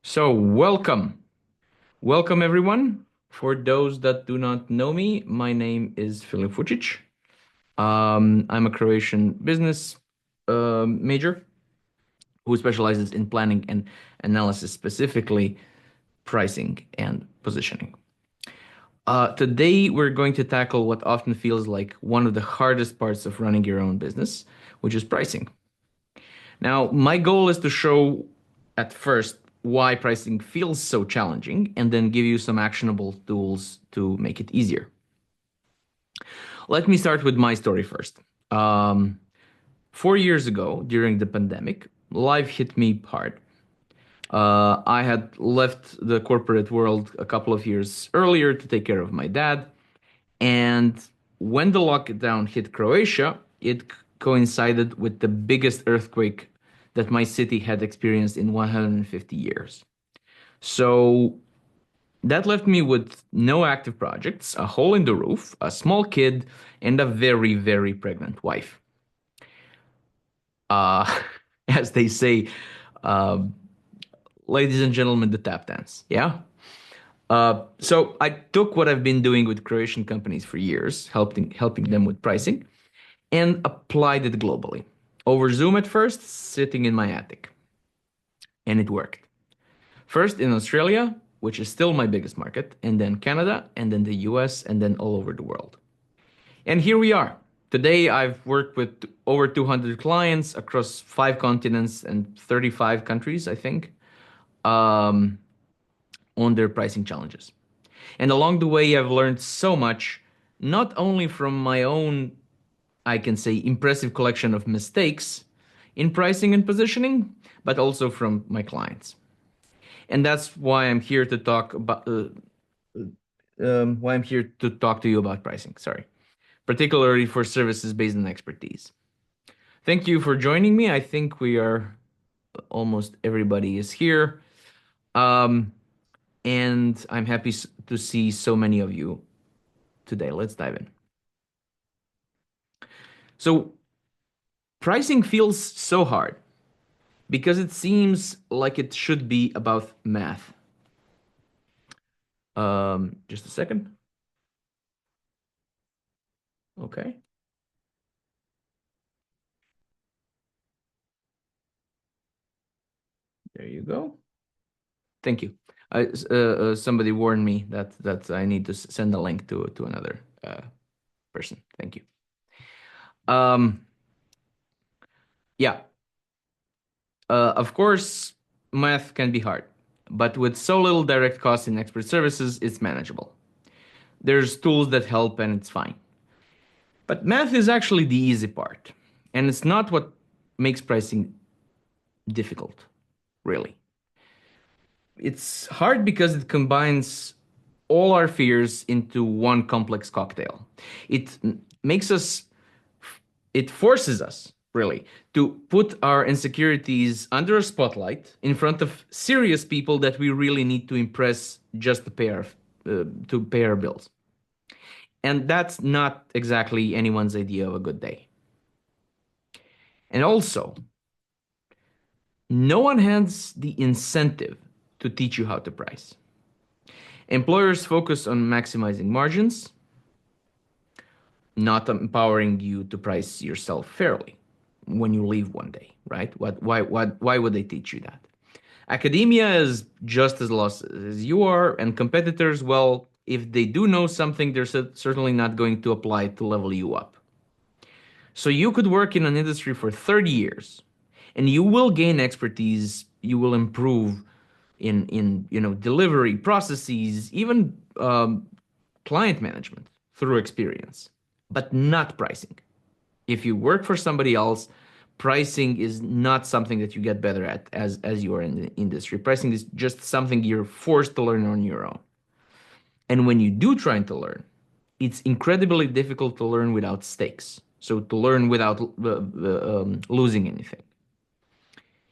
So, welcome. Welcome, everyone. For those that do not know me, my name is Filip Vucic. I'm a Croatian business major who specializes in planning and analysis, specifically pricing and positioning. Today, we're going to tackle what often feels like one of the hardest parts of running your own business, which is pricing. Now, my goal is to show at first why pricing feels so challenging and then give you some actionable tools to make it easier. Let me start with my story first. 4 years ago, during the pandemic, life hit me hard. I had left the corporate world a couple of years earlier to take care of my dad. And when the lockdown hit Croatia, it coincided with the biggest earthquake that my city had experienced in 150 years. So that left me with no active projects, a hole in the roof, a small kid, and a very, very pregnant wife. Uh, as they say, uh, ladies and gentlemen, the tap dance. Yeah. So I took what I've been doing with Croatian companies for years, helping them with pricing, and applied it globally. Over Zoom at first, sitting in my attic. And it worked. First in Australia, which is still my biggest market, and then Canada, and then the US, and then all over the world. And here we are. Today, I've worked with over 200 clients across 5 continents and 35 countries, I think, um, on their pricing challenges. And along the way, I've learned so much, not only from my own, I can say, impressive collection of mistakes in pricing and positioning, but also from my clients. And that's why I'm here to talk about why I'm here to talk to you about pricing. Sorry, particularly for services based on expertise. Thank you for joining me. I think we are almost everybody is here, um, and I'm happy to see so many of you today. Let's dive in. So, pricing feels so hard because it seems like it should be about math. Just a second. Okay, there you go. Thank you. Somebody warned me that I need to send a link to another person. Thank you. Um, yeah. Of course, math can be hard, but with so little direct cost in expert services, it's manageable. There's tools that help, and it's fine. But math is actually the easy part, and it's not what makes pricing difficult, really. It's hard because it combines all our fears into one complex cocktail. It makes us, it forces us, really, to put our insecurities under a spotlight in front of serious people that we really need to impress just to pay our bills. And that's not exactly anyone's idea of a good day. And also, no one has the incentive to teach you how to price. Employers focus on maximizing margins, not empowering you to price yourself fairly when you leave one day, right? Why would they teach you that? Academia is just as lost as you are, and competitors, well, if they do know something, they're certainly not going to apply to level you up. So you could work in an industry for 30 years, and you will gain expertise, you will improve in delivery processes, even client management through experience, but not pricing. If you work for somebody else, pricing is not something that you get better at as you are in the industry. Pricing is just something you're forced to learn on your own. And when you do try to learn, it's incredibly difficult to learn without stakes. So to learn without losing anything.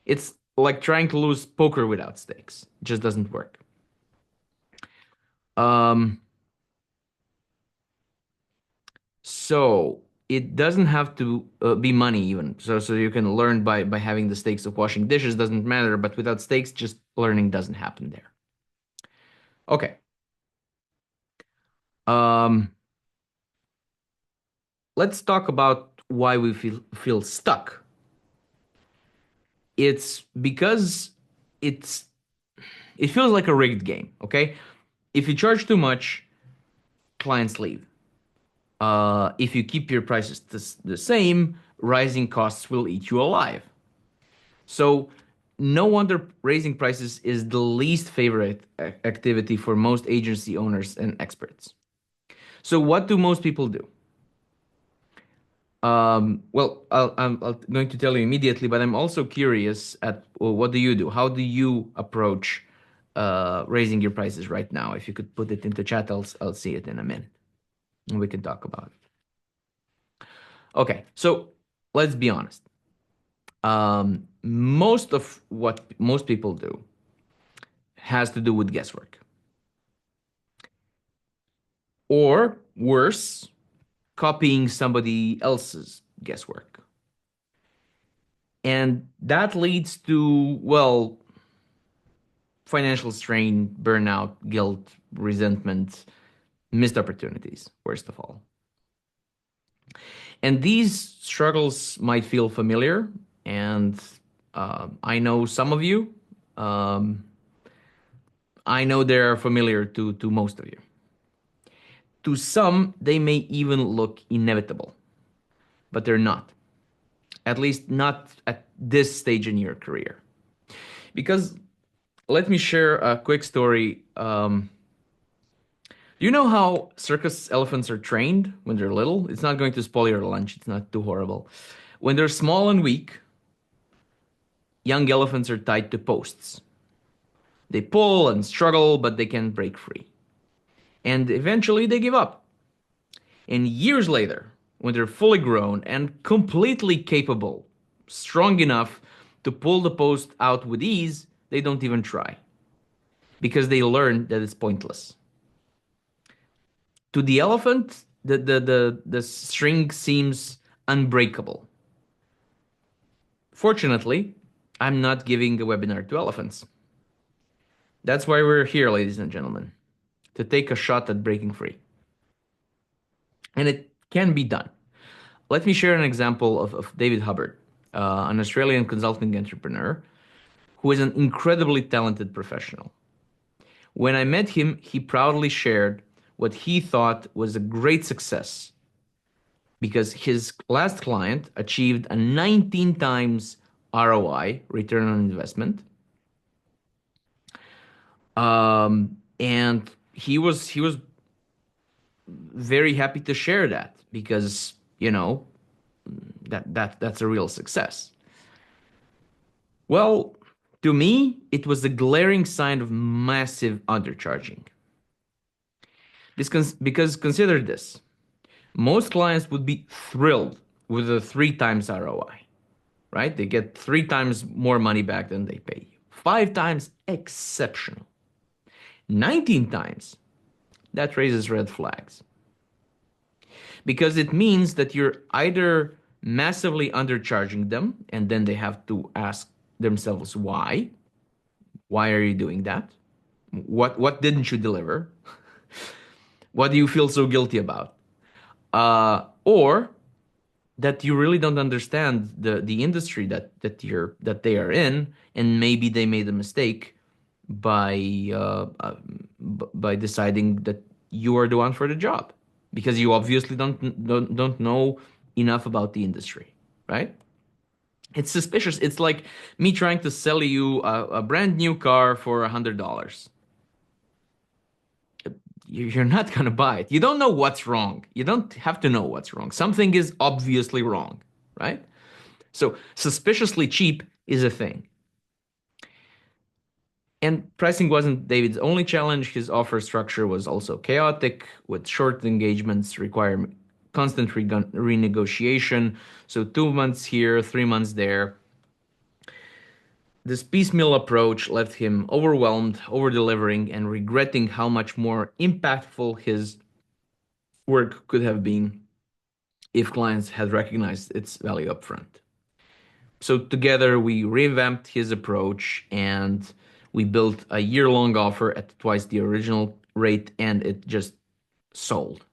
It's like trying to lose poker without stakes. It just doesn't work. Um, so it doesn't have to be money even. So you can learn by having the stakes of washing dishes doesn't matter, but without stakes, just learning doesn't happen there. Okay. Um, let's talk about why we feel stuck. It's because it's it feels like a rigged game, okay? If you charge too much, clients leave. If you keep your prices the same, rising costs will eat you alive. So, no wonder raising prices is the least favorite activity for most agency owners and experts. So, what do most people do? Well, I'm going to tell you immediately, but I'm also curious at well, what do you do? How do you approach raising your prices right now? If you could put it into chat, I'll see it in a minute, and we can talk about it. Okay, so let's be honest. Most of what most people do has to do with guesswork, or worse, copying somebody else's guesswork. And that leads to, well, financial strain, burnout, guilt, resentment, missed opportunities, worst of all. And these struggles might feel familiar, and I know some of you. Um, I know they're familiar to most of you. To some, they may even look inevitable, but they're not. At least not at this stage in your career. Because let me share a quick story. Do you know how circus elephants are trained when they're little? It's not going to spoil your lunch. It's not too horrible. When they're small and weak, young elephants are tied to posts. They pull and struggle, but they can break free. And eventually they give up. And years later, when they're fully grown and completely capable, strong enough to pull the post out with ease, they don't even try because they learn that it's pointless. To the elephant, the string seems unbreakable. Fortunately, I'm not giving a webinar to elephants. That's why we're here, ladies and gentlemen, to take a shot at breaking free. And it can be done. Let me share an example of David Hubbard, an Australian consulting entrepreneur who is an incredibly talented professional. When I met him, he proudly shared what he thought was a great success because his last client achieved a 19 times ROI, return on investment. And he was very happy to share that because, that's a real success. Well, to me, it was a glaring sign of massive undercharging. Because consider this. Most clients would be thrilled with a 3 times ROI, right? They get 3 times more money back than they pay you. 5 times, exceptional. 19 times, that raises red flags. Because it means that you're either massively undercharging them, and then they have to ask themselves why. Why are you doing that? What didn't you deliver? What do you feel so guilty about? Or that you really don't understand the industry that they are in, and maybe they made a mistake by by deciding that you are the one for the job because you obviously don't know enough about the industry, right? It's suspicious. It's like me trying to sell you a brand new car for $100. You're not gonna buy it. You don't know what's wrong. You don't have to know what's wrong. Something is obviously wrong, right? So suspiciously cheap is a thing. And pricing wasn't David's only challenge. His offer structure was also chaotic, with short engagements require constant renegotiation. So 2 months here, 3 months there. This piecemeal approach left him overwhelmed, over delivering, and regretting how much more impactful his work could have been if clients had recognized its value upfront. So together we revamped his approach and we built a year-long offer at twice the original rate, and it just sold.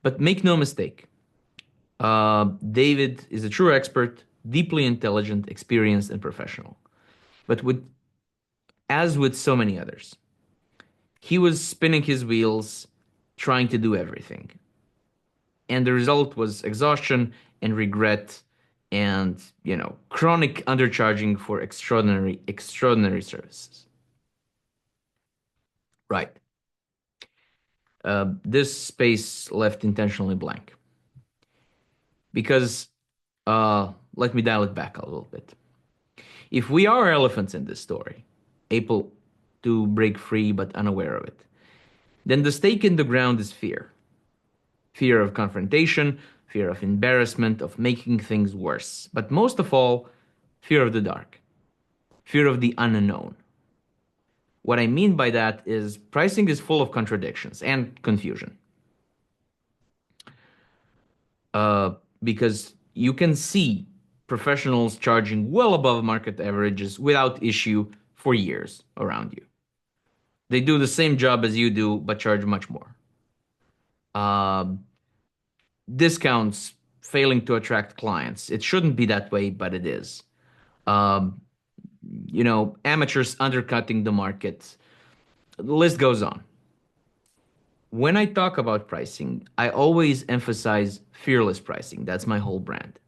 But make no mistake, David is a true expert, deeply intelligent, experienced, and professional. But as with so many others, he was spinning his wheels, trying to do everything. And the result was exhaustion and regret and, chronic undercharging for extraordinary services. Right. This space left intentionally blank because let me dial it back a little bit. If we are elephants in this story, able to break free but unaware of it, then the stake in the ground is fear. Fear of confrontation, fear of embarrassment, of making things worse. But most of all, fear of the dark, fear of the unknown. What I mean by that is pricing is full of contradictions and confusion. Because you can see professionals charging well above market averages without issue for years around you. They do the same job as you do, but charge much more. Discounts failing to attract clients. It shouldn't be that way, but it is. Um, Amateurs undercutting the market. The list goes on. When I talk about pricing, I always emphasize fearless pricing. That's my whole brand.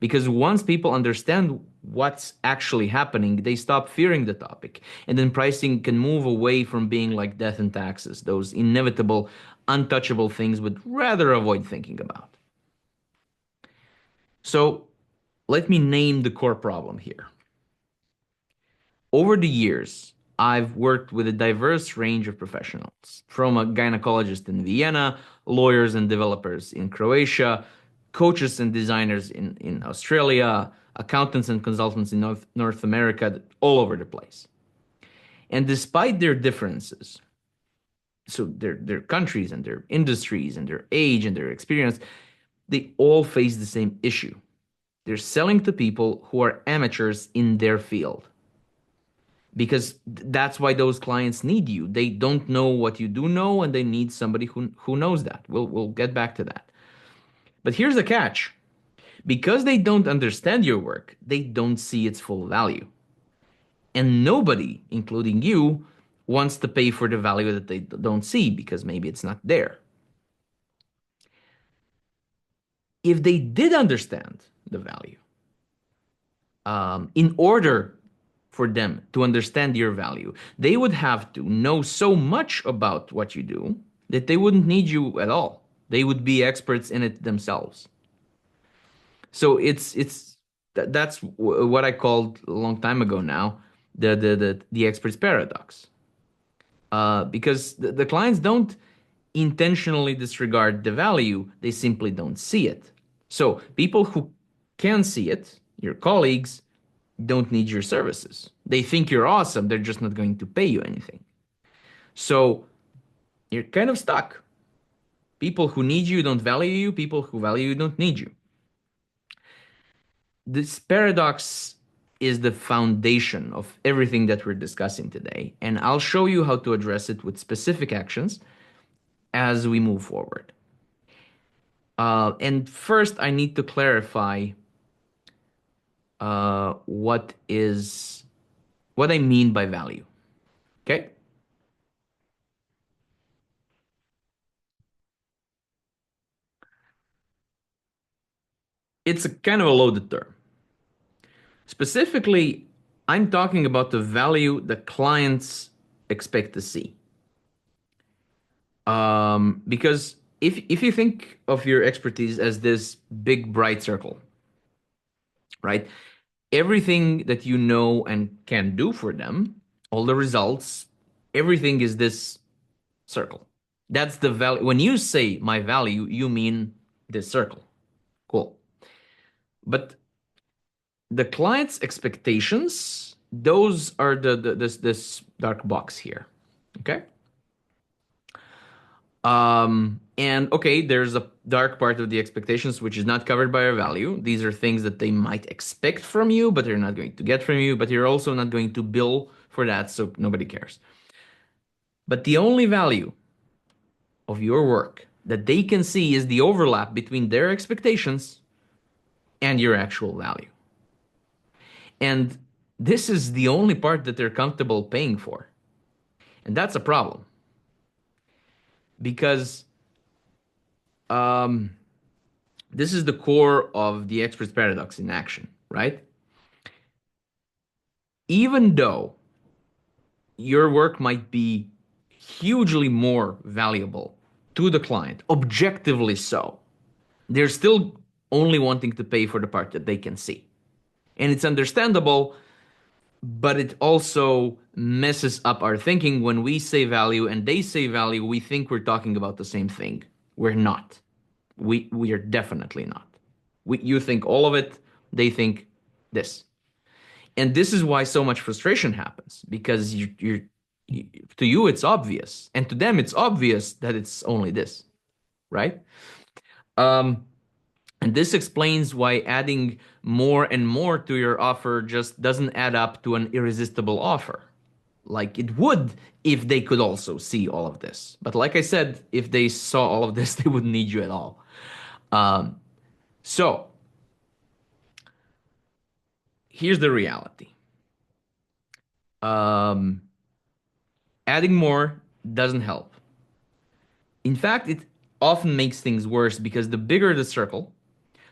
Because once people understand what's actually happening, they stop fearing the topic. And then pricing can move away from being like death and taxes, those inevitable, untouchable things we'd rather avoid thinking about. So let me name the core problem here. Over the years, I've worked with a diverse range of professionals, from a gynecologist in Vienna, lawyers and developers in Croatia, coaches and designers in Australia, accountants and consultants in North America, all over the place. And despite their differences, so their countries and their industries and their age and their experience, they all face the same issue. They're selling to people who are amateurs in their field because that's why those clients need you. They don't know what you do know, and they need somebody who knows that. We'll get back to that. But here's the catch. Because they don't understand your work, they don't see its full value. And nobody, including you, wants to pay for the value that they don't see because maybe it's not there. If they did understand the value, in order for them to understand your value, they would have to know so much about what you do that they wouldn't need you at all. They would be experts in it themselves. So that's what I called a long time ago now the expert's paradox. Because the clients don't intentionally disregard the value, they simply don't see it. So people who can see it, your colleagues, don't need your services. They think you're awesome, they're just not going to pay you anything. So you're kind of stuck. People who need you don't value you, people who value you don't need you. This paradox is the foundation of everything that we're discussing today, and I'll show you how to address it with specific actions as we move forward. And first, I need to clarify what I mean by value. Okay? It's a kind of a loaded term. Specifically, I'm talking about the value that clients expect to see. Because if you think of your expertise as this big bright circle, right? Everything that you know and can do for them, all the results, everything is this circle. That's the value. When you say my value, you mean this circle. Cool. But the client's expectations, those are this dark box here. Okay? And okay, there's a dark part of the expectations which is not covered by our value. These are things that they might expect from you, but they're not going to get from you, but you're also not going to bill for that, so nobody cares. But the only value of your work that they can see is the overlap between their expectations and your actual value. And this is the only part that they're comfortable paying for. And that's a problem because um, this is the core of the expert's paradox in action, right? Even though your work might be hugely more valuable to the client, objectively so, they're still only wanting to pay for the part that they can see. And it's understandable, but it also messes up our thinking. When we say value and they say value, we think we're talking about the same thing. We're not. We are definitely not. You think all of it, they think this. And this is why so much frustration happens because to you it's obvious, and to them it's obvious that it's only this, right? Um, and this explains why adding more and more to your offer just doesn't add up to an irresistible offer. Like it would if they could also see all of this. But like I said, if they saw all of this, they wouldn't need you at all. Um, so here's the reality. Um, Adding more doesn't help. In fact, it often makes things worse because the bigger the circle,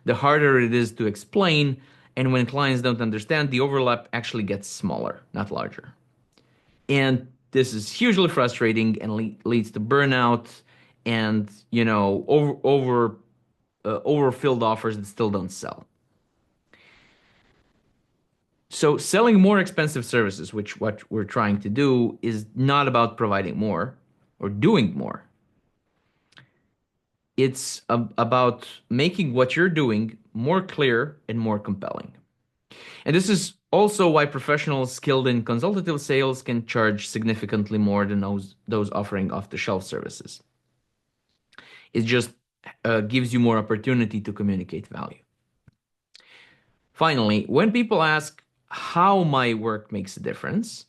the harder it is to explain. And when clients don't understand, the overlap actually gets smaller, not larger. And this is hugely frustrating and leads to burnout and, overfilled offers that still don't sell. So selling more expensive services, which what we're trying to do, is not about providing more or doing more. It's about making what you're doing more clear and more compelling. And this is also why professionals skilled in consultative sales can charge significantly more than those offering off-the-shelf services. It just gives you more opportunity to communicate value. Finally, when people ask how my work makes a difference,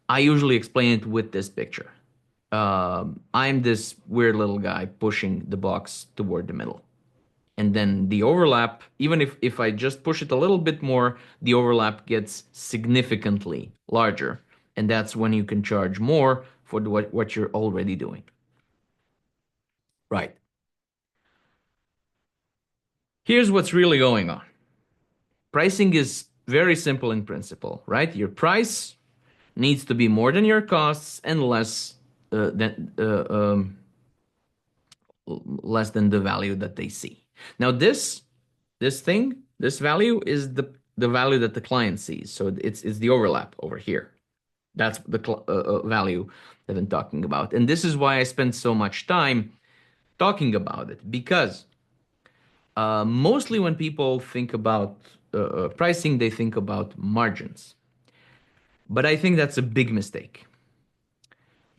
I usually explain it with this picture. I'm this weird little guy pushing the box toward the middle. And then the overlap, even if I just push it a little bit more, the overlap gets significantly larger. And that's when you can charge more for what you're already doing. Right. Here's what's really going on. Pricing is very simple in principle, right? Your price needs to be more than your costs and less than the value that they see. Now this value is the value that the client sees. So it's the overlap over here. That's the value that I'm talking about. And this is why I spend so much time talking about it, because mostly when people think about pricing, they think about margins. But I think that's a big mistake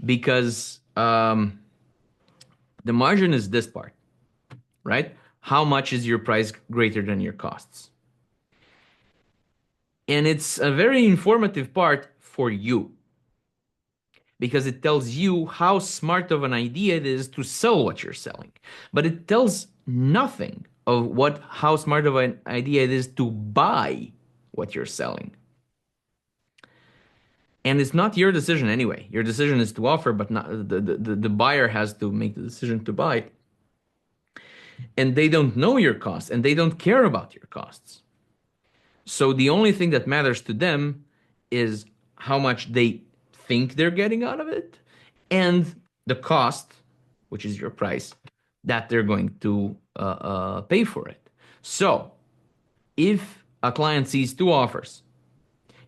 because the margin is this part, right? How much is your price greater than your costs? And it's a very informative part for you because it tells you how smart of an idea it is to sell what you're selling. But it tells nothing of how smart of an idea it is to buy what you're selling. And it's not your decision anyway. Your decision is to offer, but not the buyer has to make the decision to buy. And they don't know your costs and they don't care about your costs. So the only thing that matters to them is how much they think they're getting out of it and the cost, which is your price, that they're going to pay for it. So if a client sees two offers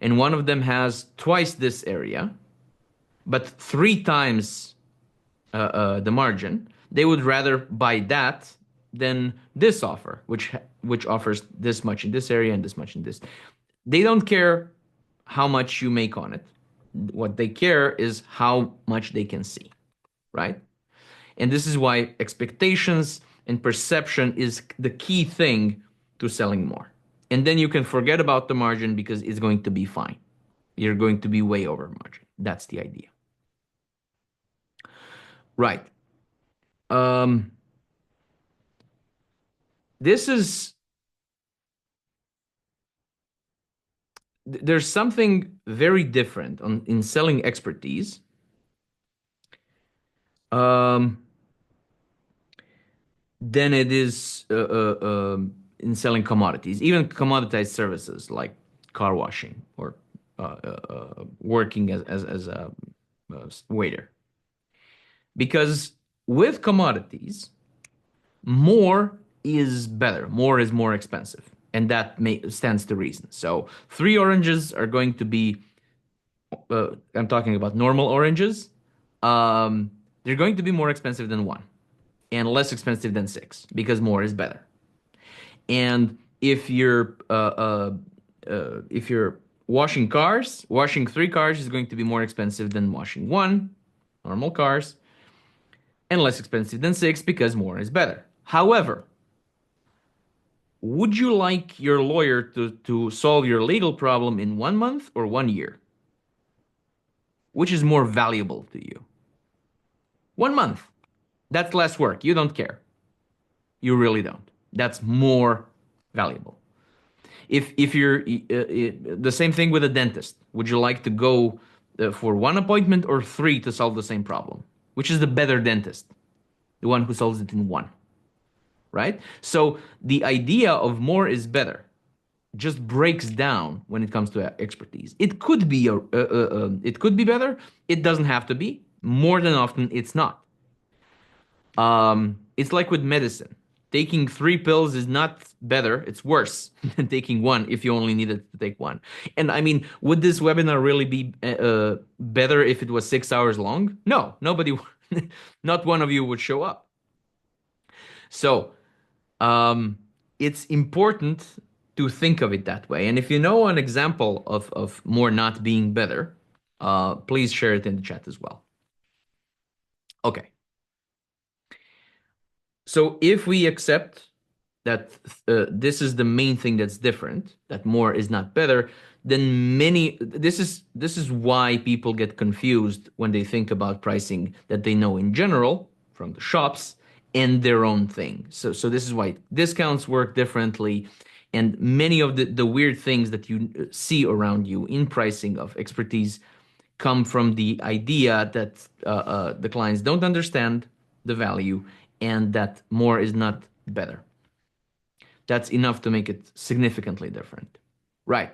and one of them has twice this area, but three times the margin, they would rather buy that than this offer, which offers this much in this area and this much in this. They don't care how much you make on it. What they care is how much they can see, right? And this is why expectations and perception is the key thing to selling more. And then you can forget about the margin because it's going to be fine. You're going to be way over margin. That's the idea. Right. Um, this is, there's something very different in selling expertise. Um, than it is in selling commodities, even commoditized services like car washing or working as a waiter. Because with commodities, more is better, more is more expensive. And that stands to reason. So three oranges are going to be, I'm talking about normal oranges, they're going to be more expensive than one and less expensive than six because more is better. And if you're washing cars, washing three cars is going to be more expensive than washing one, normal cars, and less expensive than six because more is better. However, would you like your lawyer to solve your legal problem in 1 month or 1 year? Which is more valuable to you? 1 month. That's less work. You don't care. You really don't. That's more valuable. If you're the same thing with a dentist, would you like to go for one appointment or three to solve the same problem? Which is the better dentist? The one who solves it in one, right? So the idea of more is better just breaks down when it comes to expertise. It could be better. It doesn't have to be. More than often, it's not. It's like with medicine. Taking three pills is not better, it's worse than taking one if you only needed to take one. And I mean, would this webinar really be better if it was 6 hours long? No, nobody, not one of you would show up. So it's important to think of it that way. And if you know an example of more not being better, please share it in the chat as well. Okay. So if we accept that this is the main thing that's different, that more is not better, then this is why people get confused when they think about pricing that they know in general from the shops and their own thing. So this is why discounts work differently, and many of the weird things that you see around you in pricing of expertise come from the idea that the clients don't understand the value and that more is not better. That's enough to make it significantly different. Right.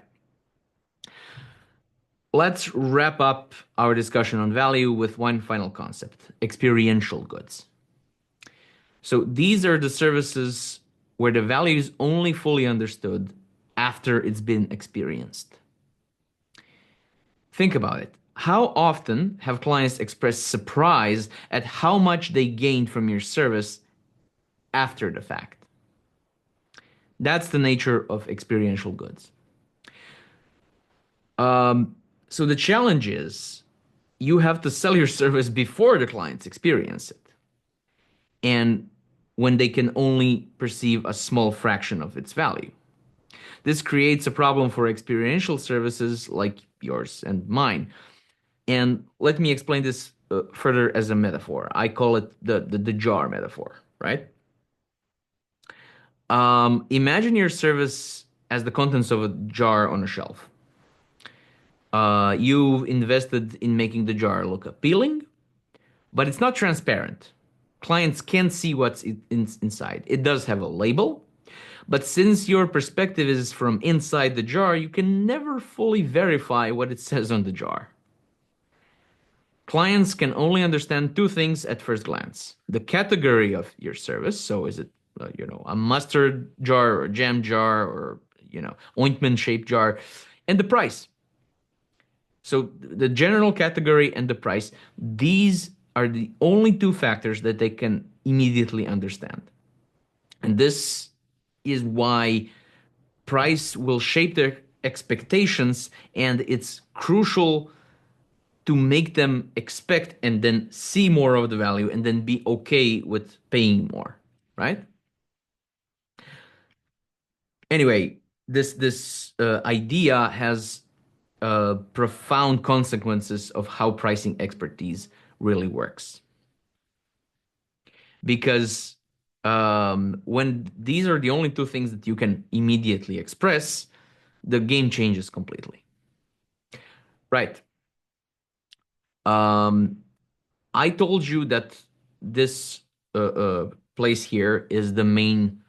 Let's wrap up our discussion on value with one final concept, experiential goods. So these are the services where the value is only fully understood after it's been experienced. Think about it. How often have clients expressed surprise at how much they gained from your service after the fact? That's the nature of experiential goods. So the challenge is you have to sell your service before the clients experience it. And when they can only perceive a small fraction of its value. This creates a problem for experiential services like yours and mine. And let me explain this further as a metaphor. I call it the jar metaphor, right? Imagine your service as the contents of a jar on a shelf. You've invested in making the jar look appealing, but it's not transparent. Clients can't see what's inside. It does have a label, but since your perspective is from inside the jar, you can never fully verify what it says on the jar. Clients can only understand two things at first glance: the category of your service. So is it, a mustard jar or a jam jar or, ointment shaped jar, and the price. So the general category and the price, these are the only two factors that they can immediately understand. And this is why price will shape their expectations, and it's crucial to make them expect and then see more of the value and then be okay with paying more, right? Anyway, this idea has profound consequences of how pricing expertise really works. Because when these are the only two things that you can immediately express, the game changes completely. Right. Um, I told you that this place here is the main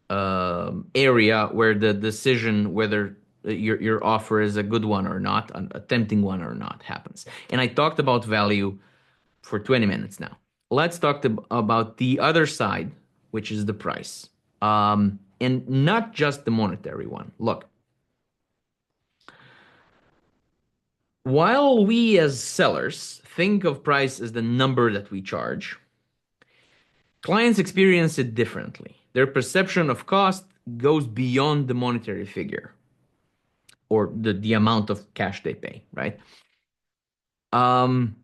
area where the decision whether your offer is a good one or not, a tempting one or not, happens. And I talked about value for 20 minutes now. Let's talk about the other side, which is the price. And not just the monetary one. Look, while we as sellers think of price as the number that we charge, clients experience it differently. Their perception of cost goes beyond the monetary figure or the amount of cash they pay, right? Um,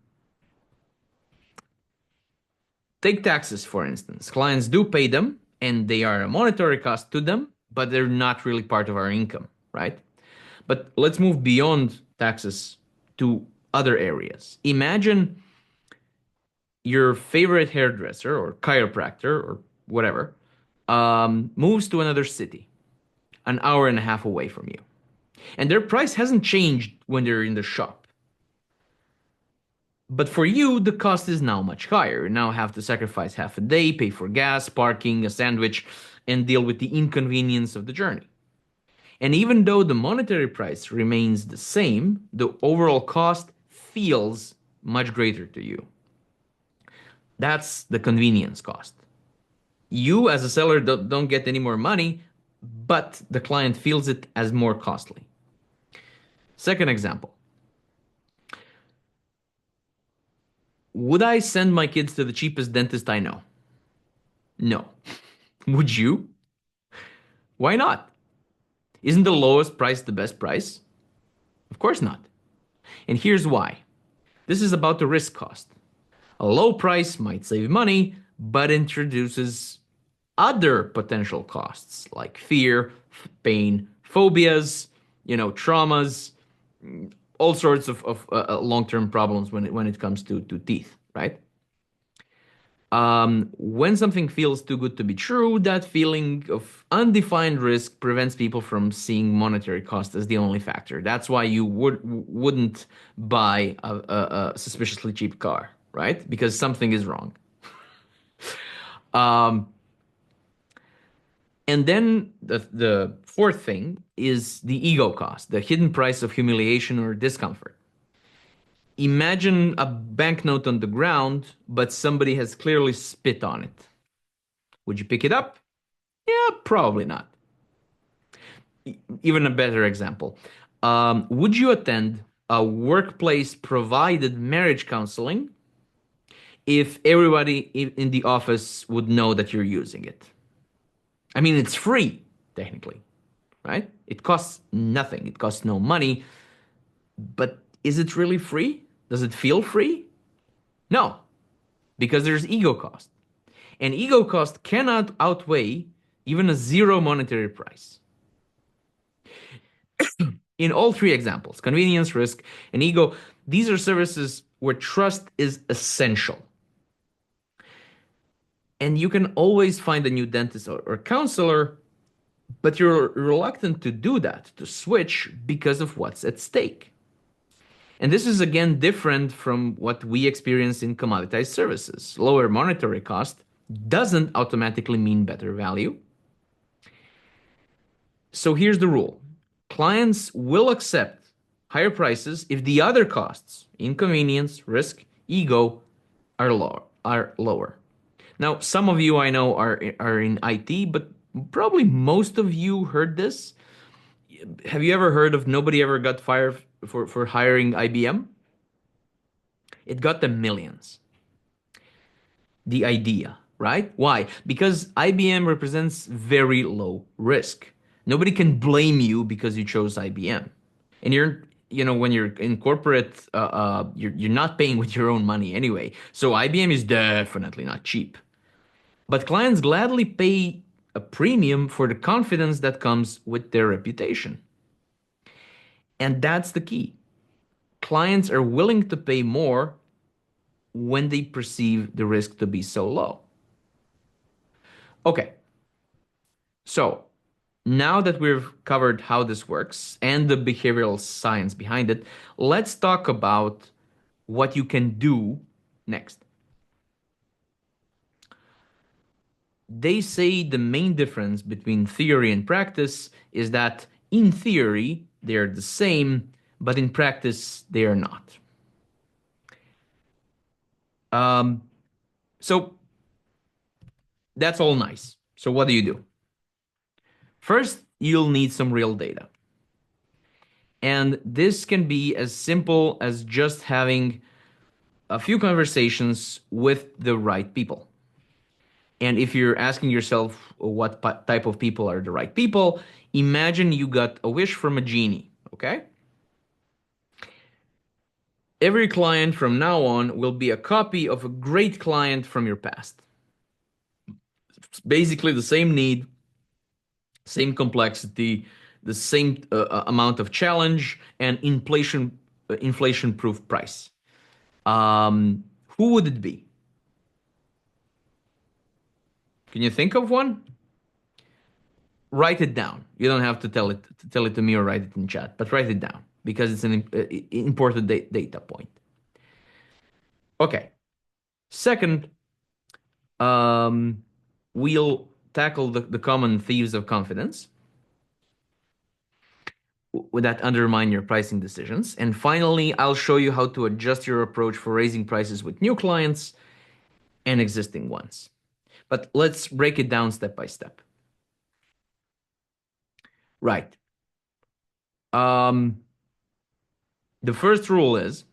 Take taxes, for instance. Clients do pay them and they are a monetary cost to them, but they're not really part of our income, right? But let's move beyond taxes to other areas. Imagine your favorite hairdresser or chiropractor or whatever moves to another city, an hour and a half away from you. And their price hasn't changed when they're in the shop. But for you, the cost is now much higher. You now have to sacrifice half a day, pay for gas, parking, a sandwich, and deal with the inconvenience of the journey. And even though the monetary price remains the same, the overall cost feels much greater to you. That's the convenience cost. You, as a seller, don't get any more money, but the client feels it as more costly. Second example. Would I send my kids to the cheapest dentist I know? No. Would you? Why not? Isn't the lowest price the best price? Of course not. And here's why. This is about the risk cost. A low price might save money, but introduces other potential costs like fear, pain, phobias, traumas, all sorts of long-term problems when it comes to teeth, right? When something feels too good to be true, that feeling of undefined risk prevents people from seeing monetary cost as the only factor. That's why you wouldn't buy a suspiciously cheap car, right? Because something is wrong. Um, and then the fourth thing is the ego cost, the hidden price of humiliation or discomfort. Imagine a banknote on the ground, but somebody has clearly spit on it. Would you pick it up? Yeah, probably not. Even a better example. Would you attend a workplace provided marriage counseling if everybody in the office would know that you're using it? I mean, it's free, technically, right? It costs nothing, it costs no money. But is it really free? Does it feel free? No, because there's ego cost. And ego cost cannot outweigh even a zero monetary price. In all three examples, convenience, risk, and ego, these are services where trust is essential. And you can always find a new dentist or counselor, but you're reluctant to do that, to switch because of what's at stake. And this is again different from what we experience in commoditized services. Lower monetary cost doesn't automatically mean better value. So here's the rule. Clients will accept higher prices if the other costs, inconvenience, risk, ego, are lower. Now, some of you I know are in IT, but probably most of you heard this. Have you ever heard of nobody ever got fired for hiring IBM? It got them millions. The idea, right? Why? Because IBM represents very low risk. Nobody can blame you because you chose IBM. And when you're in corporate, you're not paying with your own money anyway. So IBM is definitely not cheap. But clients gladly pay a premium for the confidence that comes with their reputation. And that's the key. Clients are willing to pay more when they perceive the risk to be so low. Okay, so now that we've covered how this works and the behavioral science behind it, let's talk about what you can do next. They say the main difference between theory and practice is that in theory, they're the same, but in practice, they are not. Um, so that's all nice. So what do you do? First, you'll need some real data. And this can be as simple as just having a few conversations with the right people. And if you're asking yourself what type of people are the right people, imagine you got a wish from a genie, okay? Every client from now on will be a copy of a great client from your past. It's basically the same need, same complexity, the same amount of challenge, and inflation-proof price. Who would it be? Can you think of one? Write it down. You don't have to tell it to me or write it in chat, but write it down because it's an important data point. Okay. Second, um, we'll tackle the common thieves of confidence that undermine your pricing decisions. And finally, I'll show you how to adjust your approach for raising prices with new clients and existing ones. But let's break it down step by step. Right. Um, the first rule is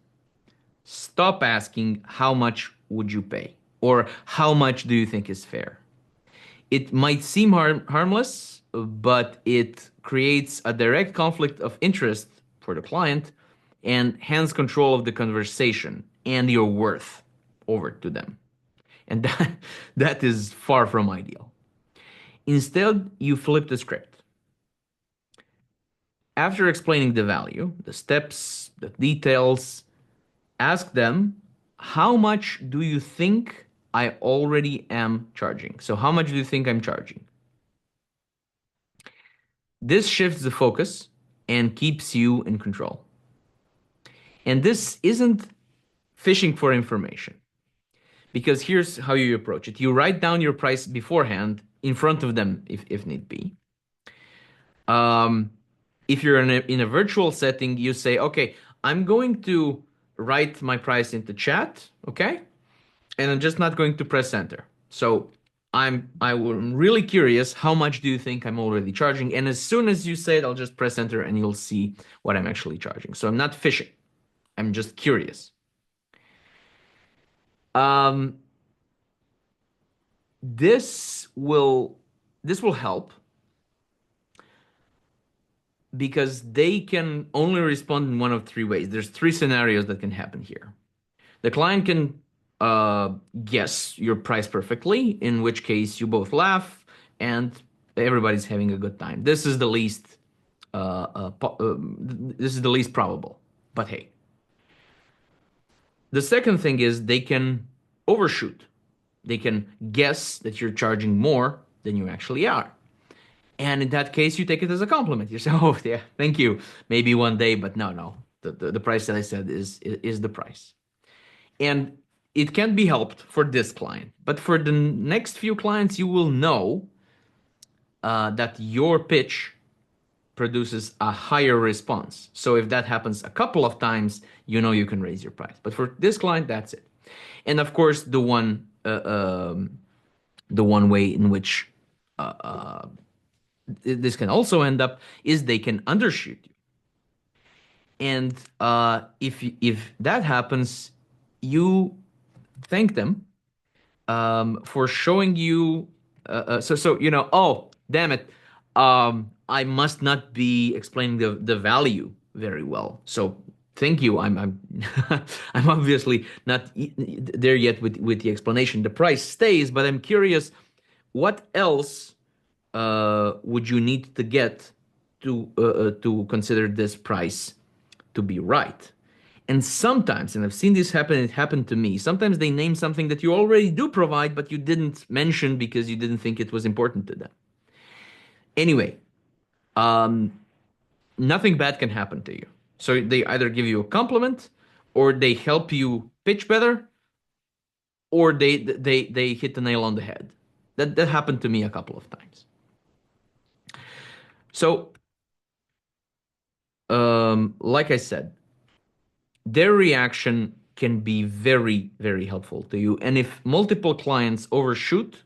stop asking how much would you pay or how much do you think is fair. It might seem harmless, but it creates a direct conflict of interest for the client and hands control of the conversation and your worth over to them. And that is far from ideal. Instead, you flip the script. After explaining the value, the steps, the details, ask them, how much do you think I already am charging? So, how much do you think I'm charging? This shifts the focus and keeps you in control. And this isn't fishing for information because here's how you approach it. You write down your price beforehand in front of them if need be. Um, if you're in a virtual setting, you say, okay, I'm going to write my price into chat, okay? And I'm just not going to press enter. So I'm really curious, how much do you think I'm already charging? And as soon as you say it, I'll just press enter and you'll see what I'm actually charging. So I'm not fishing. I'm just curious. Um, this will help because they can only respond in one of three ways. There's three scenarios that can happen here. The client can guess your price perfectly, in which case you both laugh and everybody's having a good time. This is the least probable, but hey. The second thing is they can overshoot. They can guess that you're charging more than you actually are. And in that case, you take it as a compliment. You say, "Oh, yeah, thank you. Maybe one day, but no. The price that I said is the price." And it can be helped for this client, but for the next few clients, you will know that your pitch produces a higher response. So if that happens a couple of times, you know you can raise your price. But for this client, that's it. And of course, the one way in which this can also end up is they can undershoot you. And if that happens, you thank them for showing you. Oh, damn it, I must not be explaining the value very well. So thank you. I'm I'm obviously not there yet with the explanation. The price stays, but I'm curious, what else would you need to get to consider this price to be right? And sometimes, and I've seen this happen, it happened to me. Sometimes they name something that you already do provide, but you didn't mention because you didn't think it was important to them. Anyway, um, nothing bad can happen to you. So they either give you a compliment, or they help you pitch better, or they hit the nail on the head. That happened to me a couple of times. So, like I said, their reaction can be very, very helpful to you. And if multiple clients overshoot,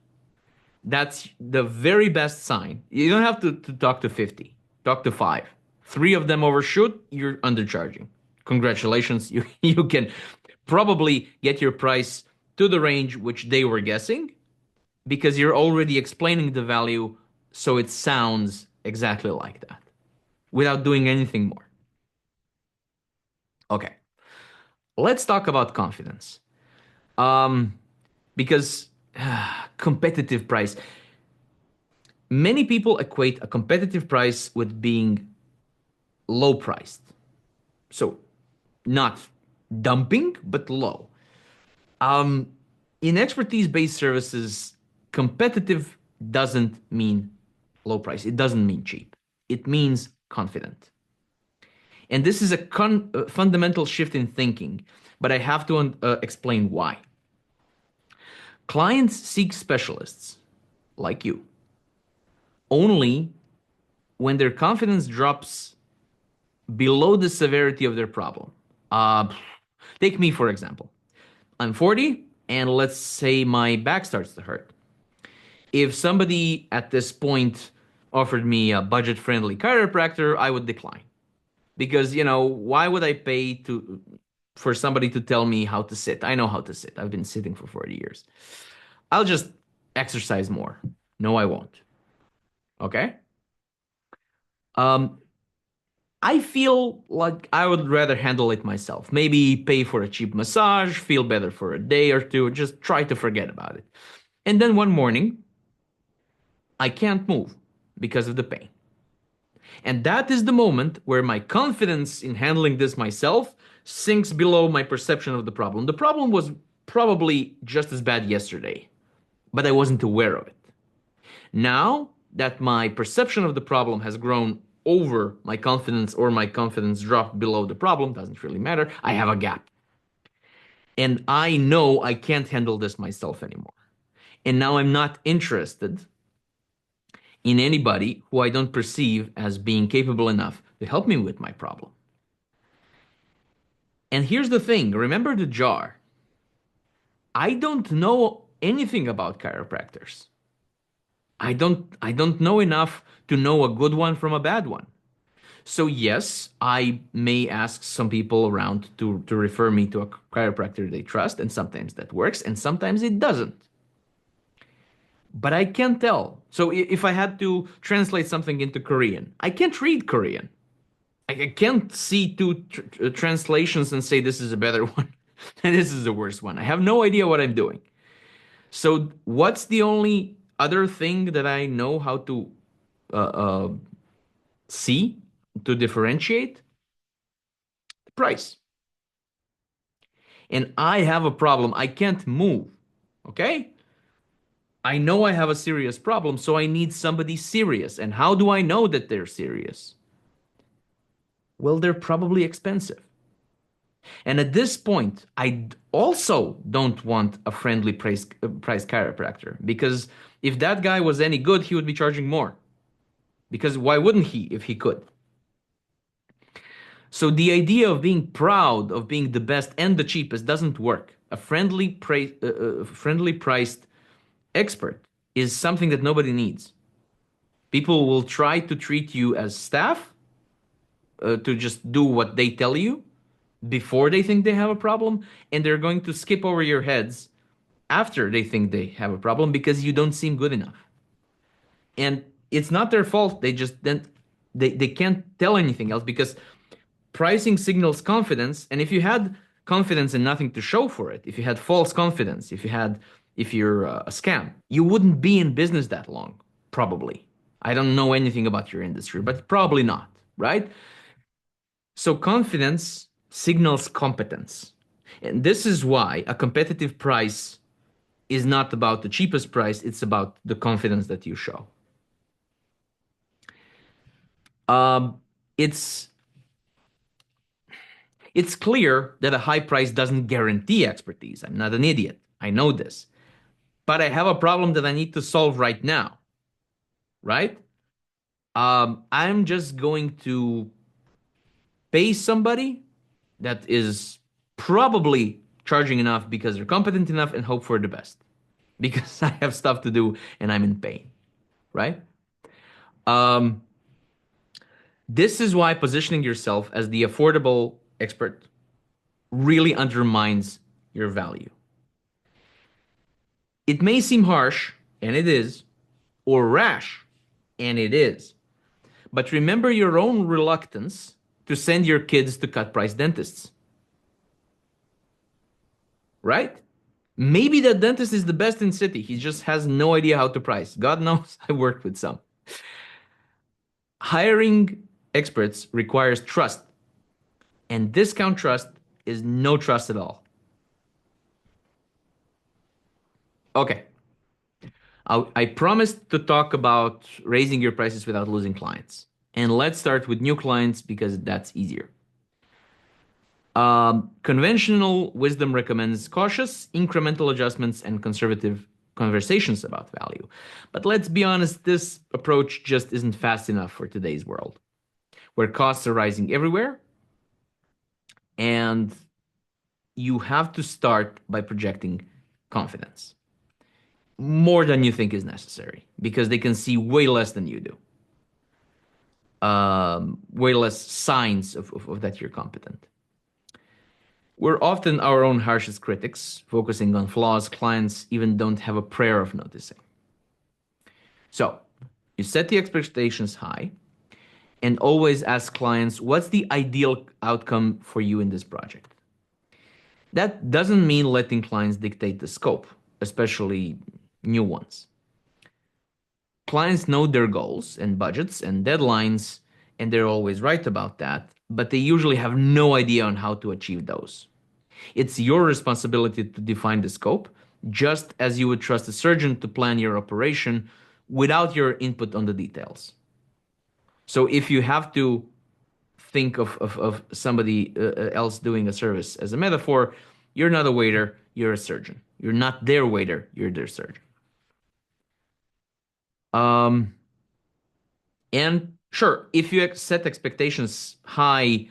that's the very best sign. You don't have to talk to 50, talk to five. Three of them overshoot, you're undercharging. Congratulations, you can probably get your price to the range which they were guessing because you're already explaining the value so it sounds exactly like that without doing anything more. Okay, let's talk about confidence. Um, because competitive price. Many people equate a competitive price with being low priced. So not dumping, but low. Um, in expertise based services, competitive doesn't mean low price. It doesn't mean cheap. It means confident. And this is a fundamental shift in thinking, but I have to explain why. Clients seek specialists like you only when their confidence drops below the severity of their problem. Uh, Take me, for example. I'm 40, and let's say my back starts to hurt. If somebody at this point offered me a budget friendly chiropractor, I would decline. Because, why would I pay for somebody to tell me how to sit? I know how to sit. I've been sitting for 40 years. I'll just exercise more. No, I won't. Okay? Um, I feel like I would rather handle it myself. Maybe pay for a cheap massage, feel better for a day or two, just try to forget about it. And then one morning, I can't move because of the pain. And that is the moment where my confidence in handling this myself sinks below my perception of the problem. The problem was probably just as bad yesterday, but I wasn't aware of it. Now that my perception of the problem has grown over my confidence, or my confidence dropped below the problem, doesn't really matter, I have a gap. And I know I can't handle this myself anymore. And now I'm not interested in anybody who I don't perceive as being capable enough to help me with my problem. And here's the thing, remember the jar. I don't know anything about chiropractors. I don't know enough to know a good one from a bad one. So yes, I may ask some people around to refer me to a chiropractor they trust, and sometimes that works, and sometimes it doesn't. But I can't tell. So if I had to translate something into Korean, I can't read Korean. I can't see two translations and say this is a better one and this is the worst one. I have no idea what I'm doing. So what's the only other thing that I know how to uh, uh, see to differentiate? The price. And I have a problem. I can't move. Okay? I know I have a serious problem, so I need somebody serious. And how do I know that they're serious? Well, they're probably expensive. And at this point, I also don't want a friendly price chiropractor, because if that guy was any good, he would be charging more. Because why wouldn't he if he could? So the idea of being proud of being the best and the cheapest doesn't work. A friendly priced expert is something that nobody needs. People will try to treat you as staff, to just do what they tell you before they think they have a problem, and they're going to skip over your heads after they think they have a problem because you don't seem good enough. And it's not their fault. They just then they can't tell anything else, because Pricing signals confidence, and if you had confidence and nothing to show for it, if you had false confidence, if you're a scam, you wouldn't be in business that long, probably. I don't know anything about your industry, but probably not, right? So confidence signals competence. And this is why a competitive price is not about the cheapest price, it's about the confidence that you show. Um, it's it's clear that a high price doesn't guarantee expertise. I'm not an idiot. I know this. But I have a problem that I need to solve right now, right? I'm just going to pay somebody that is probably charging enough because they're competent enough and hope for the best because I have stuff to do and I'm in pain, right? Um, this is why positioning yourself as the affordable expert really undermines your value. It may seem harsh, and it is, or rash, and it is. But remember your own reluctance to send your kids to cut price dentists, right? Maybe that dentist is the best in city. He just has no idea how to price. God knows I worked with some. Hiring experts requires trust, and discount trust is no trust at all. Okay, I promised to talk about raising your prices without losing clients. And let's start with new clients because that's easier. Conventional wisdom recommends cautious, incremental adjustments and conservative conversations about value. But let's be honest, this approach just isn't fast enough for today's world, where costs are rising everywhere, and you have to start by projecting confidence more than you think is necessary because they can see way less than you do. Way less signs of that you're competent. We're often our own harshest critics, focusing on flaws clients even don't have a prayer of noticing. So, you set the expectations high and always ask clients, what's the ideal outcome for you in this project? That doesn't mean letting clients dictate the scope, especially new ones. Clients know their goals and budgets and deadlines, and they're always right about that, but they usually have no idea on how to achieve those. It's your responsibility to define the scope, just as you would trust a surgeon to plan your operation without your input on the details. So if you have to think of somebody else doing a service as a metaphor, you're not a waiter, you're a surgeon. You're not their waiter, you're their surgeon. Um, and sure, if you set expectations high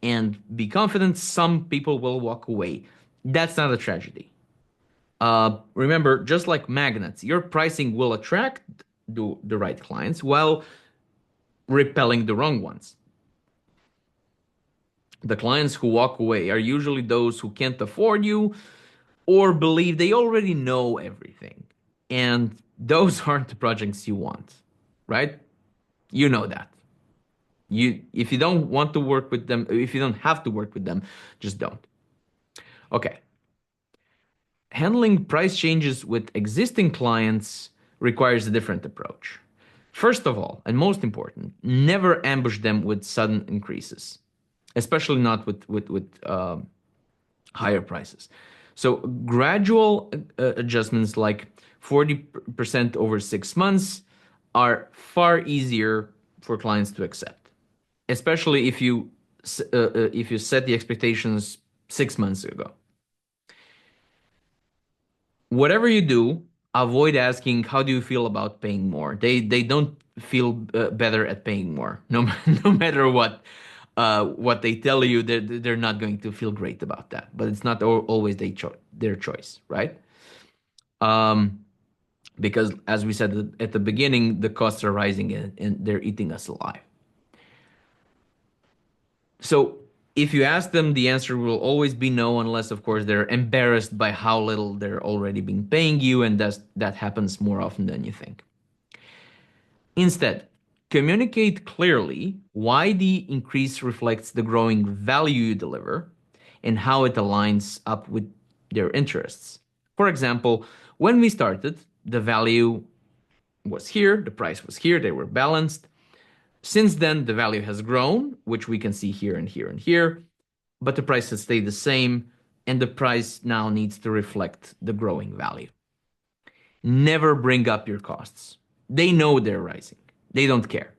and be confident, some people will walk away. That's not a tragedy. Remember, just like magnets, your pricing will attract the right clients while repelling the wrong ones. The clients who walk away are usually those who can't afford you or believe they already know everything. And those aren't the projects you want, right? You know that. If you don't want to work with them, if you don't have to work with them, just don't. Okay. Handling price changes with existing clients requires a different approach. First of all, and most important, never ambush them with sudden increases, especially not with higher prices. So gradual adjustments like 40% over 6 months are far easier for clients to accept, especially if you set the expectations 6 months ago. Whatever you do, avoid asking how do you feel about paying more. They don't feel better at paying more. No no matter what they tell you, they're not going to feel great about that. But it's not always their choice, right? Um, because as we said at the beginning, the costs are rising and they're eating us alive. So if you ask them, the answer will always be no, unless, of course, they're embarrassed by how little they're already been paying you, and that happens more often than you think. Instead, Communicate clearly why the increase reflects the growing value you deliver and how it aligns up with their interests. For example, when we started, the value was here, the price was here, they were balanced. Since then, the value has grown, which we can see here and here and here, but the price has stayed the same, and the price now needs to reflect the growing value. Never bring up your costs. They know they're rising. They don't care.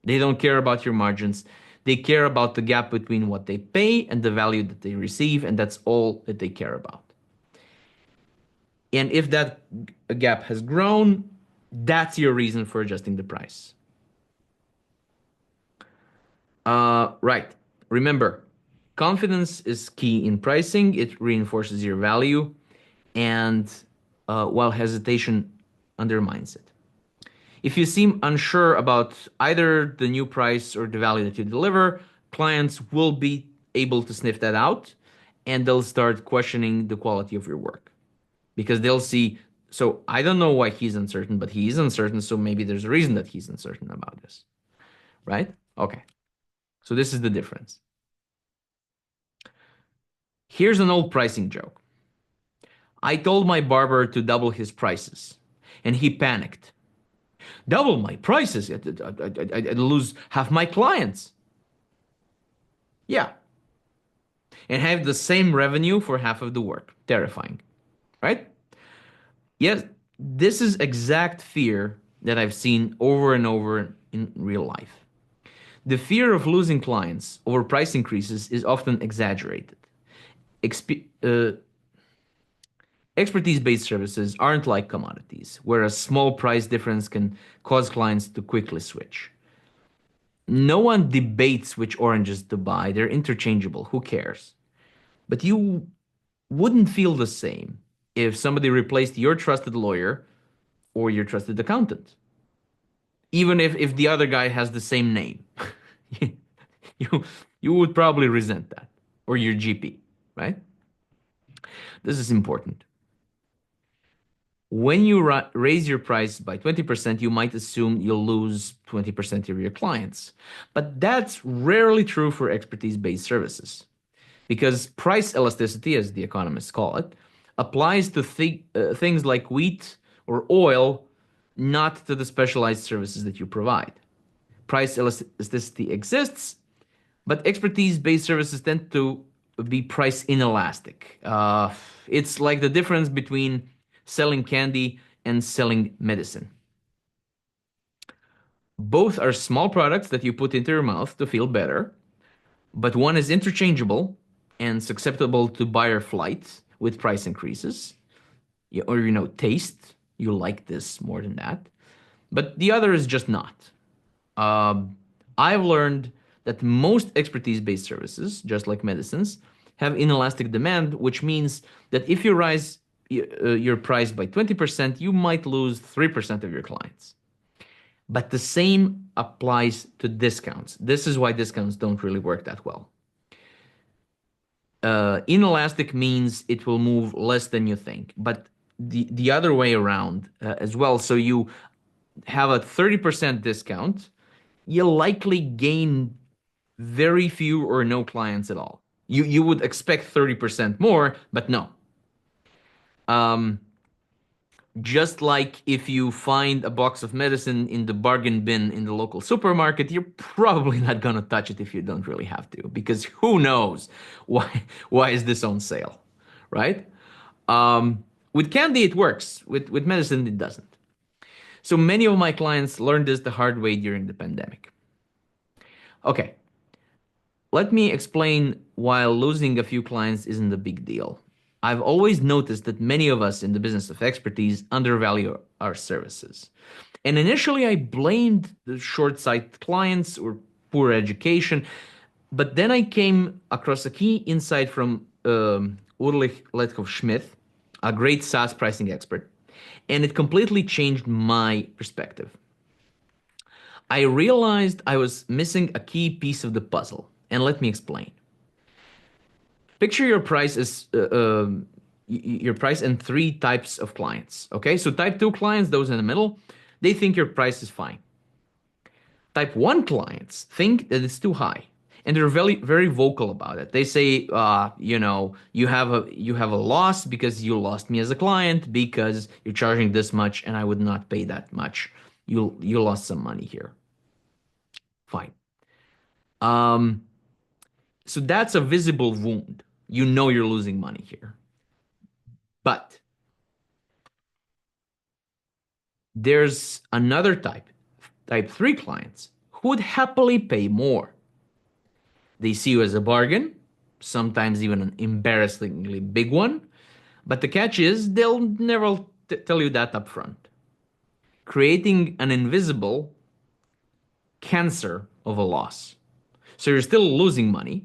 They don't care about your margins. They care about the gap between what they pay and the value that they receive, and that's all that they care about. And if that gap has grown, that's your reason for adjusting the price. Right. Remember, confidence is key in pricing. It reinforces your value, and while hesitation undermines it. If you seem unsure about either the new price or the value that you deliver, clients will be able to sniff that out and they'll start questioning the quality of your work because they'll see, so I don't know why he's uncertain, but he is uncertain, so maybe there's a reason that he's uncertain about this, right? Okay, so this is the difference. Here's an old pricing joke. I told my barber to double his prices, and he panicked. Double my prices? I'd lose half my clients. Yeah, and have the same revenue for half of the work. Terrifying, right? Yes, this is exact fear that I've seen over and over in real life. The fear of losing clients over price increases is often exaggerated. Exp- uh, Expertise-based services aren't like commodities, where a small price difference can cause clients to quickly switch. No one debates which oranges to buy, they're interchangeable, who cares? But you wouldn't feel the same if somebody replaced your trusted lawyer or your trusted accountant, even if the other guy has the same name. you, you would probably resent that, or your GP, right? This is important. When you raise your price by 20%, you might assume you'll lose 20% of your clients. But that's rarely true for expertise-based services because price elasticity, as the economists call it, applies to things like wheat or oil, not to the specialized services that you provide. Price elasticity exists, but expertise-based services tend to be price inelastic. It's like the difference between selling candy and selling medicine. Both are small products that you put into your mouth to feel better, but one is interchangeable and susceptible to buyer flight with price increases, or taste. You like this more than that, but the other is just not. Um, I've learned that most expertise-based services, just like medicines, have inelastic demand, which means that if you raise your price by 20%, you might lose 3% of your clients. But the same applies to discounts. This is why discounts don't really work that well. Inelastic means it will move less than you think, but the other way around as well. So you have a 30% discount, you'll likely gain very few or no clients at all. You would expect 30% more, but no. Um, just like if you find a box of medicine in the bargain bin in the local supermarket, you're probably not gonna touch it if you don't really have to, because who knows why is this on sale, right? With candy it works. With medicine it doesn't. So many of my clients learned this the hard way during the pandemic. Okay, let me explain why losing a few clients isn't a big deal. I've always noticed that many of us in the business of expertise undervalue our services. And initially, I blamed the short sighted clients or poor education. But then I came across a key insight from Ulrich Letkov-Schmidt, a great SaaS pricing expert, and it completely changed my perspective. I realized I was missing a key piece of the puzzle, and let me explain. Picture your price as your price and three types of clients. Okay, so type 2 clients, those in the middle, they think your price is fine. Type 1 clients think that it's too high, and they're very very vocal about it. They say, you have a loss because you lost me as a client because you're charging this much and I would not pay that much. You lost some money here. Fine. Um, so that's a visible wound. You know you're losing money here. But there's another type 3 clients who would happily pay more. They see you as a bargain, sometimes even an embarrassingly big one. But the catch is they'll never tell you that up front, creating an invisible cancer of a loss. So you're still losing money,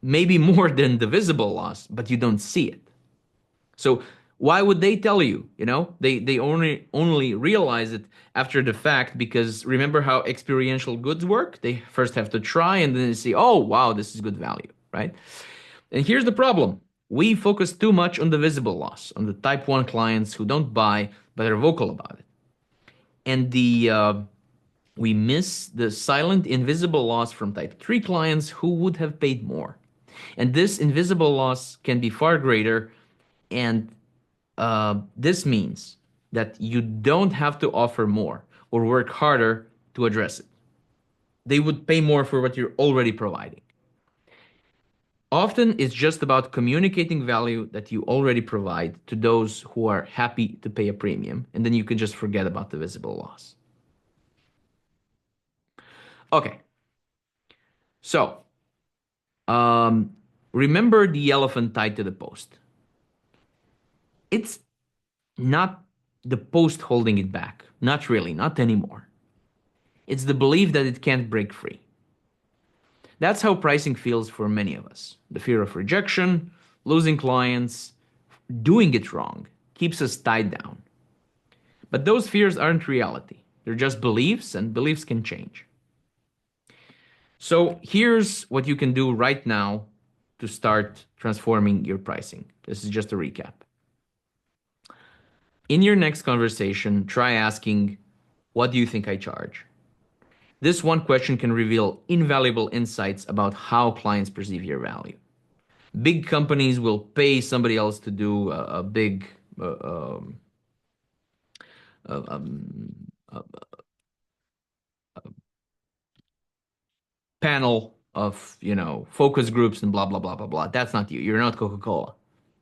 maybe more than the visible loss, but you don't see it. So why would they tell you? They only realize it after the fact, because remember how experiential goods work? They first have to try and then they see, oh wow, this is good value, right? And here's the problem. We focus too much on the visible loss, on the type 1 clients who don't buy but are vocal about it. And we miss the silent, invisible loss from type 3 clients who would have paid more. And this invisible loss can be far greater. And this means that you don't have to offer more or work harder to address it. They would pay more for what you're already providing. Often it's just about communicating value that you already provide to those who are happy to pay a premium, and then you can just forget about the visible loss. Okay, so remember the elephant tied to the post. It's not the post holding it back. Not really, not anymore. It's the belief that it can't break free. That's how pricing feels for many of us. The fear of rejection, losing clients, doing it wrong keeps us tied down. But those fears aren't reality. They're just beliefs, and beliefs can change. So here's what you can do right now to start transforming your pricing. This is just a recap. In your next conversation, try asking, what do you think I charge? This one question can reveal invaluable insights about how clients perceive your value. Big companies will pay somebody else to do a big uh, um, uh, panel of focus groups and blah blah blah blah blah. That's not you. You're not Coca-Cola.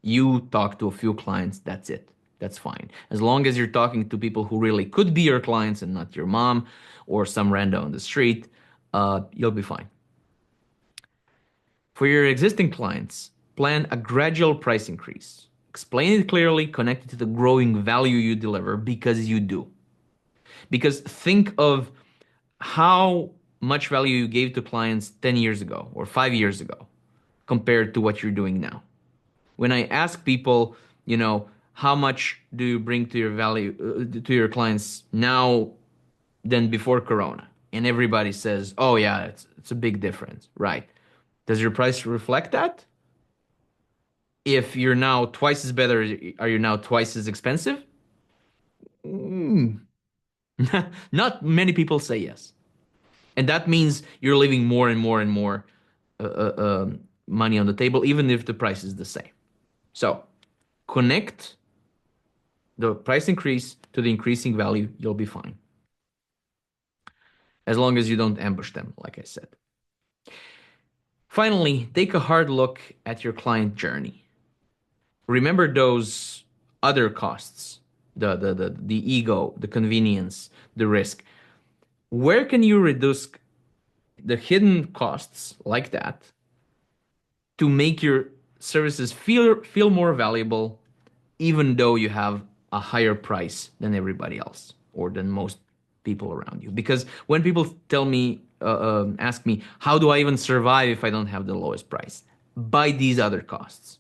You talk to a few clients. That's it. That's fine. As long as you're talking to people who really could be your clients and not your mom or some rando on the street, you'll be fine. For your existing clients, plan a gradual price increase. Explain it clearly, connect it to the growing value you deliver, because you do. Because think of how much value you gave to clients 10 years ago or 5 years ago compared to what you're doing now. When I ask people, how much do you bring to your value to your clients now than before Corona? And everybody says, oh yeah, it's a big difference, right? Does your price reflect that? If you're now twice as better, are you now twice as expensive? Mm. Not many people say yes. And that means you're leaving more and more and more money on the table, even if the price is the same. So connect the price increase to the increasing value, you'll be fine. As long as you don't ambush them, like I said. Finally, take a hard look at your client journey. Remember those other costs, the ego, the convenience, the risk. Where can you reduce the hidden costs like that to make your services feel more valuable, even though you have a higher price than everybody else or than most people around you? Because when people tell me, ask me, how do I even survive if I don't have the lowest price? By these other costs.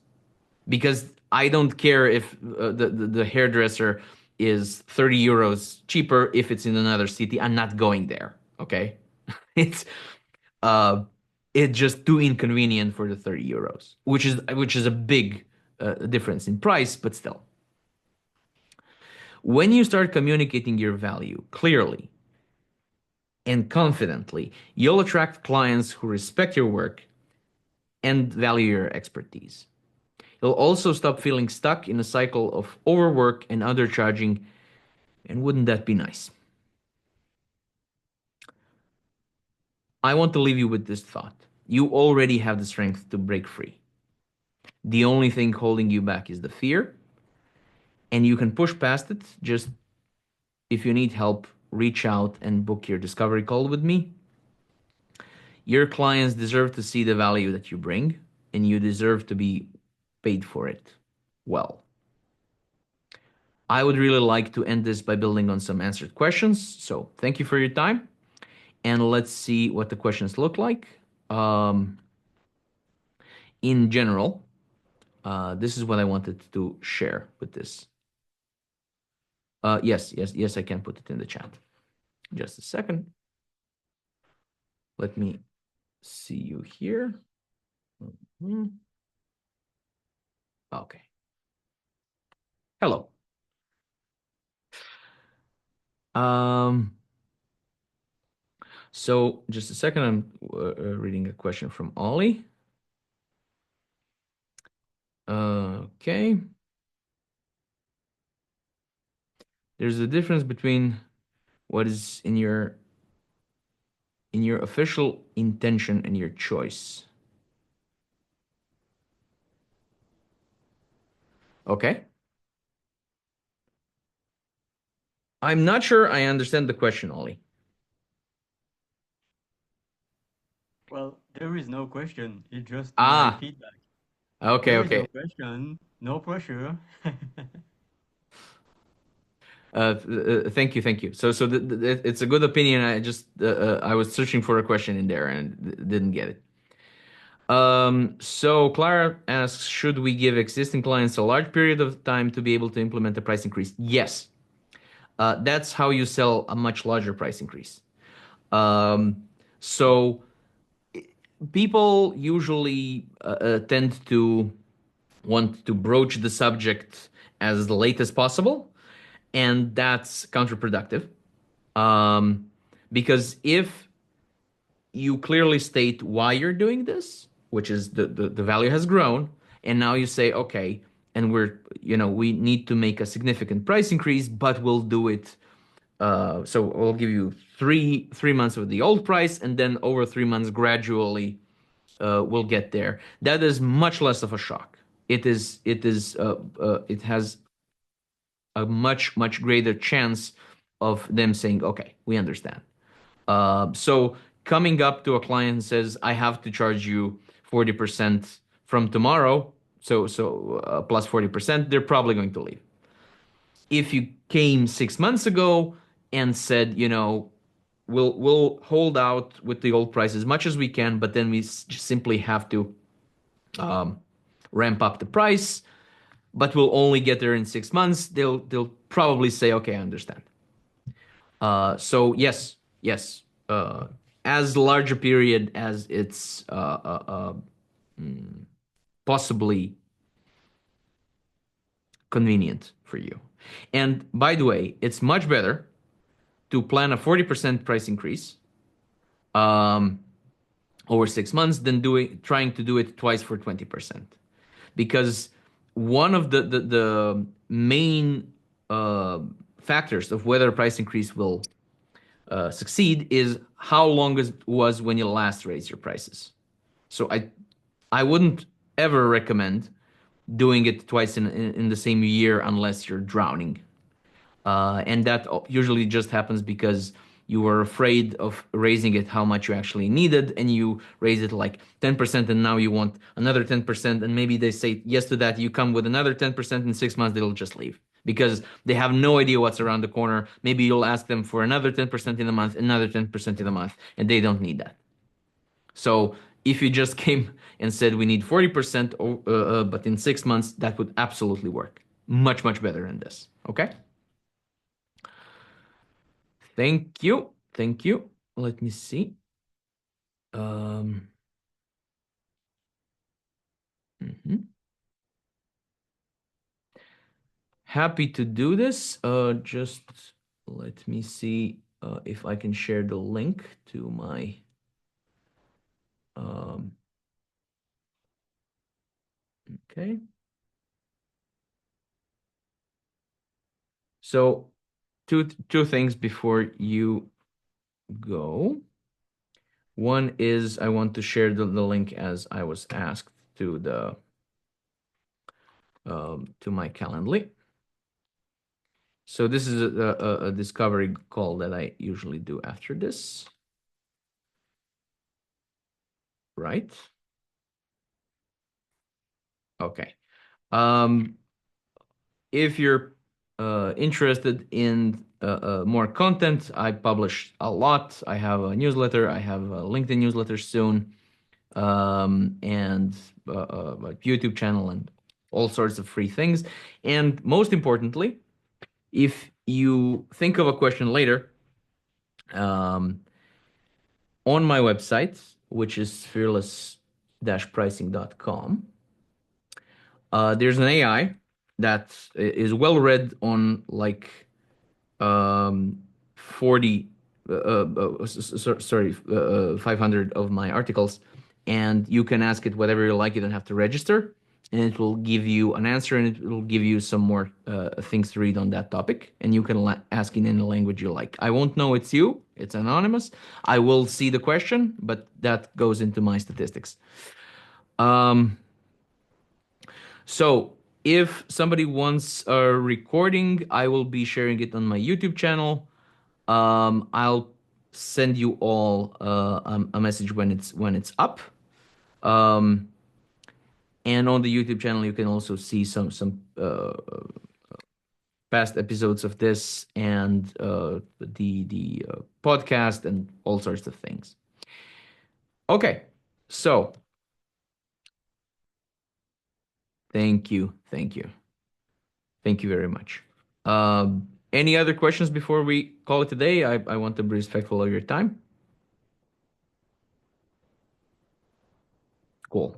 Because I don't care if the hairdresser is 30 euros cheaper if it's in another city. I'm not going there. Okay. It's uh it's just too inconvenient for the 30 euros, which is a big difference in price, but still. When you start communicating your value clearly, and confidently, you'll attract clients who respect your work and value your expertise. You'll also stop feeling stuck in a cycle of overwork and undercharging, and wouldn't that be nice? I want to leave you with this thought. You already have the strength to break free. The only thing holding you back is the fear, and you can push past it. Just if you need help, reach out and book your discovery call with me. Your clients deserve to see the value that you bring, and you deserve to be paid for it well. I would really like to end this by building on some answered questions. So thank you for your time. And let's see what the questions look like. Um, in general, this is what I wanted to share with this. Yes, I can put it in the chat. Just a second. Let me see you here. Mhm. Okay. Hello. Um, so just a second, I'm reading a question from Ollie. Okay. There's a difference between what is in your official intention and your choice. Okay. I'm not sure I understand the question, Ollie. Well, there is no question. It's just my Ah, feedback. okay, There is no okay. question, no pressure. Thank you, thank you. So it's a good opinion. I was searching for a question in there and didn't get it. So Clara asks, should we give existing clients a large period of time to be able to implement a price increase? Yes. That's how you sell a much larger price increase. Um, so people usually tend to want to broach the subject as late as possible, and that's counterproductive. Um, because if you clearly state why you're doing this, which is the value has grown, and now you say, okay, and we need to make a significant price increase, but we'll do it. So we'll give you three months of the old price, and then over 3 months gradually we'll get there. That is much less of a shock. It has a much greater chance of them saying, okay, we understand. So coming up to a client and says, I have to charge you 40% from tomorrow, so plus 40%, they're probably going to leave. If you came 6 months ago and said, we'll hold out with the old price as much as we can, but then we simply have to um, ramp up the price, but we'll only get there in 6 months, they'll probably say, okay, I understand. So yes, as large a period as it's possibly convenient for you. And by the way, it's much better to plan a 40% price increase um, over 6 months than trying to do it twice for 20%. Because one of the main uh, factors of whether a price increase will succeed is how long it was when you last raised your prices. So I wouldn't ever recommend doing it twice in the same year unless you're drowning. And that usually just happens because you were afraid of raising it how much you actually needed, and you raise it like 10%, and now you want another 10%, and maybe they say yes to that. You come with another 10% in 6 months, they'll just leave because they have no idea what's around the corner. Maybe you'll ask them for another 10% in a month, another 10% in a month, and they don't need that. So if you just came and said we need 40%, but in 6 months, that would absolutely work. Much better than this. Okay? Thank you. Thank you. Let me see. Um, mhm. Happy to do this. Just let me see. if I can share the link to my um, okay. So two things before you go. One is I want to share the link as I was asked to the to my Calendly. So this is a discovery call that I usually do after this, right? Okay. Um, if you're interested in more content, I publish a lot. I have a newsletter. I have a LinkedIn newsletter soon, and a YouTube channel and all sorts of free things. And most importantly, if you think of a question later, um, on my website, which is fearless-pricing.com, there's an AI that is well read on like 40, 500 of my articles, and you can ask it whatever you like. You don't have to register, and it will give you an answer, and it will give you some more things to read on that topic, and you can ask in any language you like. I won't know it's you. It's anonymous. I will see the question, but that goes into my statistics. Um, so if somebody wants a recording, I will be sharing it on my YouTube channel. I'll send you all a message when it's up. Um, and on the YouTube channel, you can also see some past episodes of this and the podcast and all sorts of things. Okay, so thank you very much. Any other questions before we call it today? I want to be respectful of your time. Cool.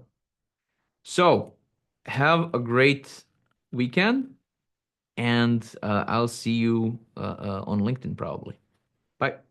So have a great weekend, and I'll see you on LinkedIn probably. Bye.